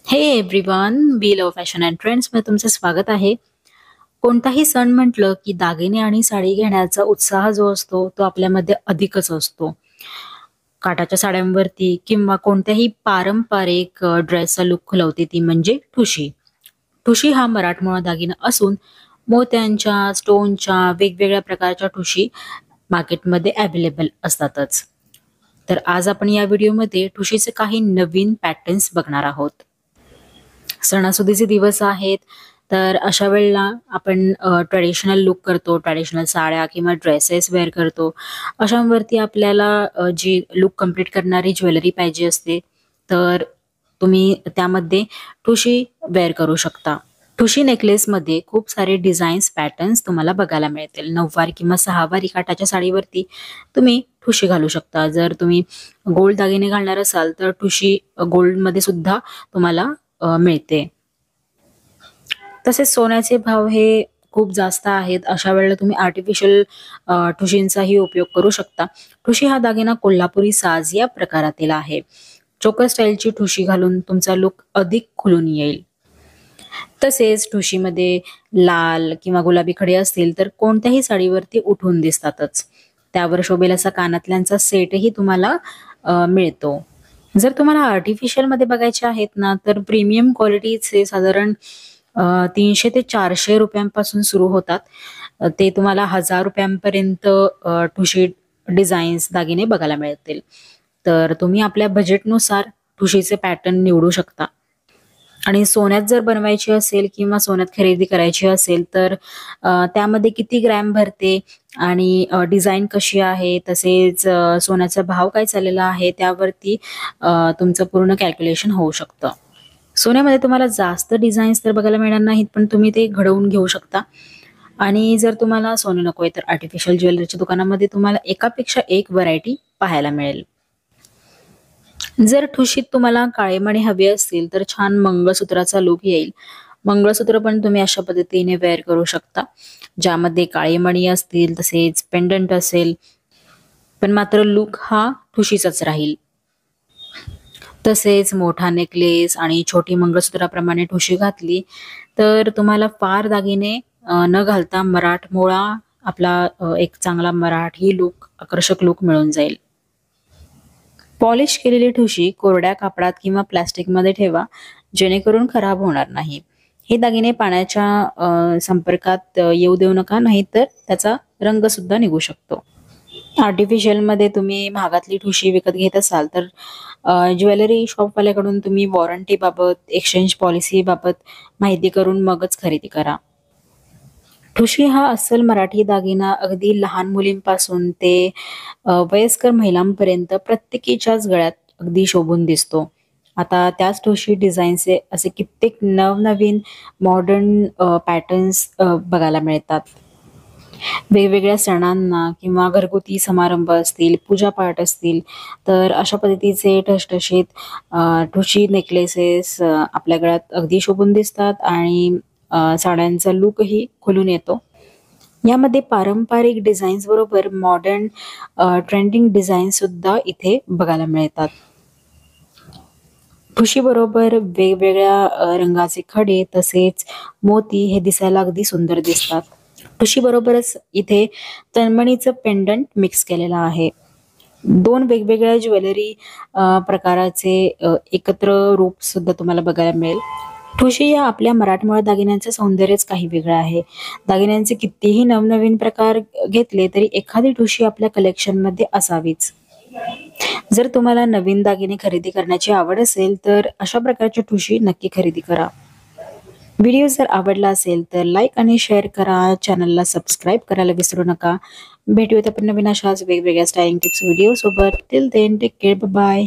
हे everyone, B love fashion and ट्रेंड्समध्ये तुमचं स्वागत आहे. कोणताही सण म्हटलं की दागिने आणि साडी घेण्याचा उत्साह जो असतो तो आपल्यामध्ये अधिकच असतो. काठाच्या साड्यांवरती किंवा कोणत्याही पारंपरिक ड्रेसचा लुक खुलवते ती म्हणजे ठुशी. ठुशी हा मराठमोळा दागिना असून मोत्यांच्या, स्टोनच्या वेगवेगळ्या प्रकारच्या ठुशी मार्केटमध्ये अवेलेबल असतातच. तर आज आपण या व्हिडिओमध्ये ठुशीचे काही नवीन पॅटर्न्स बघणार आहोत. सणासुदीचे दिवस आहेत, तर अशा वेळेला आपण ट्रेडिशनल लूक करतो, ट्रेडिशनल साड्या किंवा ड्रेसेस वेअर करतो. अशांवरती आपल्याला जी लूक कंप्लीट करणारी ज्वेलरी पाहिजे असते, तर तुम्ही त्यामध्ये ठुशी वेअर करू शकता. ठुशी नेकलेसमध्ये खूप सारे डिझाईन्स, पॅटर्न्स तुम्हाला बघायला मिळतील. 9वारी किंवा 6वारी काठाच्या साडीवरती तुम्ही ठुशी घालू शकता. जर तुम्ही गोल्ड दागिने घालणार असाल, तर ठुशी गोल्डमध्ये सुद्धा तुम्हाला मिळते. तसेच सोन्याचे भाव हे खूप जास्त आहेत. अशा वेळेला तुम्ही आर्टिफिशियल ठुशींचाही उपयोग करू शकता. ठुशी हा दागिना कोल्हापुरी साज या प्रकारातील आहे. चोकर स्टाईलची ठुशी घालून तुमचा लुक अधिक खुलून येईल. तसेच ठुशीमध्ये लाल किंवा गुलाबी खडे असतील तर कोणत्याही साडीवरती उठून दिसतातच. त्यावर शोभेल असा कानातल्यांचा सेटही तुम्हाला मिळतो. जर तुम्हाला आर्टिफिशियल मध्ये बघायचे आहेत ना, तर प्रीमियम क्वालिटीचे साधारण 300 ते 400 रुपयांपासून सुरू होतात. ते तुम्हाला 1000 रुपयांपर्यंत ठुशी डिझाईन्स दागिने बघायला मिळतील. तर तुम्ही आपल्या बजेटनुसार ठुशीचे पॅटर्न निवडू शकता. आणि सोन्यात जर बनवायची असेल किंवा सोन्यात खरेदी करायची असेल, तर त्यामध्ये किती ग्रॅम भरते आणि डिझाईन कशी आहे, तसेच सोन्याचा भाव काय चाललेला आहे, त्यावरती तुमचं पूर्ण कॅल्क्युलेशन होऊ शकतं. सोन्यामध्ये तुम्हाला जास्त डिझाईन्स तर बघायला मिळणार नाहीत, पण तुम्ही ते घडवून घेऊ शकता. आणि जर तुम्हाला सोनं नकोय, तर आर्टिफिशियल ज्वेलरीच्या दुकानामध्ये तुम्हाला एकापेक्षा एक व्हरायटी पाहायला मिळेल. जर ठुशीत तुम्हाला काळे मणी हवे असतील, तर छान मंगळसूत्राचा लुक येईल. मंगळसूत्र पण तुम्ही अशा पद्धतीने वेअर करू शकता, ज्यामध्ये काळे मणी असतील, तसेच पेंडंट असेल, पण मात्र लुक हा ठुशीचाच राहील. तसेच मोठा नेकलेस आणि छोटी मंगळसूत्राप्रमाणे ठुशी घातली, तर तुम्हाला फार दागिने न घालता मराठमोळा आपला एक चांगला मराठी लुक, आकर्षक लुक मिळून जाईल. पॉलिश केलेली ठुशी कोरड्या कापडात किंवा प्लास्टिकमध्ये ठेवा, जेणेकरून खराब होणार नाही. हे दागिने पाण्याच्या संपर्कात येऊ देऊ नका, नाहीतर त्याचा रंग सुद्धा निघू शकतो. आर्टिफिशियलमध्ये तुम्ही महागातली ठुशी विकत घेत असाल, तर ज्वेलरी शॉपवाल्याकडून तुम्ही वॉरंटीबाबत, एक्सचेंज पॉलिसीबाबत माहिती करून मगच खरेदी करा. ठुशी हा अस्सल मराठी दागिना अगदी लहान मुलींपासून ते वयस्कर महिलांपर्यंत प्रत्येकीच्याच गळ्यात अगदी शोभून दिसतो. आता त्याच ठुशी डिझाईनचे असे कित्येक नवनवीन मॉडर्न पॅटर्न्स बघायला मिळतात. वेगवेगळ्या सणांना किंवा घरगुती समारंभ असतील, पूजापाठ असतील, तर अशा पद्धतीचे ठसठशीत ठुशी नेकलेसेस आपल्या गळ्यात अगदी शोभून दिसतात आणि साड्यांचा लूकही खुलून येतो. यामध्ये पारंपरिक डिझाईन्स बरोबर मॉडर्न ट्रेंडिंग डिझाईन सुद्धा इथे बघायला मिळतात. ठुशीबरोबर वेगवेगळ्या रंगाचे खडे तसेच मोती हे दिसायला अगदी सुंदर दिसतात. ठुशीबरोबरच इथे तन्मणीचं पेंडंट मिक्स केलेलं आहे. 2 वेगवेगळ्या ज्वेलरी प्रकाराचे एकत्र रूप सुद्धा तुम्हाला बघायला मिळेल. ठुशी या आपल्या मराठमोळ्या दागिन्यांचं सौंदर्यच काही वेगळं आहे. दागिन्यांचे कितीही नवनवीन प्रकार घेतले तरी एखादी ठुशी आपल्या कलेक्शनमध्ये असावीच. जर तुम्हाला नवीन दागिने खरेदी करण्याची आवड असेल, तर अशा प्रकारच्या ठुशी नक्की खरेदी करा. व्हिडिओ जर आवडला असेल तर लाईक आणि शेअर करा. चॅनलला सबस्क्राईब करायला विसरू नका. भेटूयात आपण नवीन अशाच वेगवेगळ्या स्टायलिंग टिप्स व्हिडिओ सोबत. Till then take care. Bye.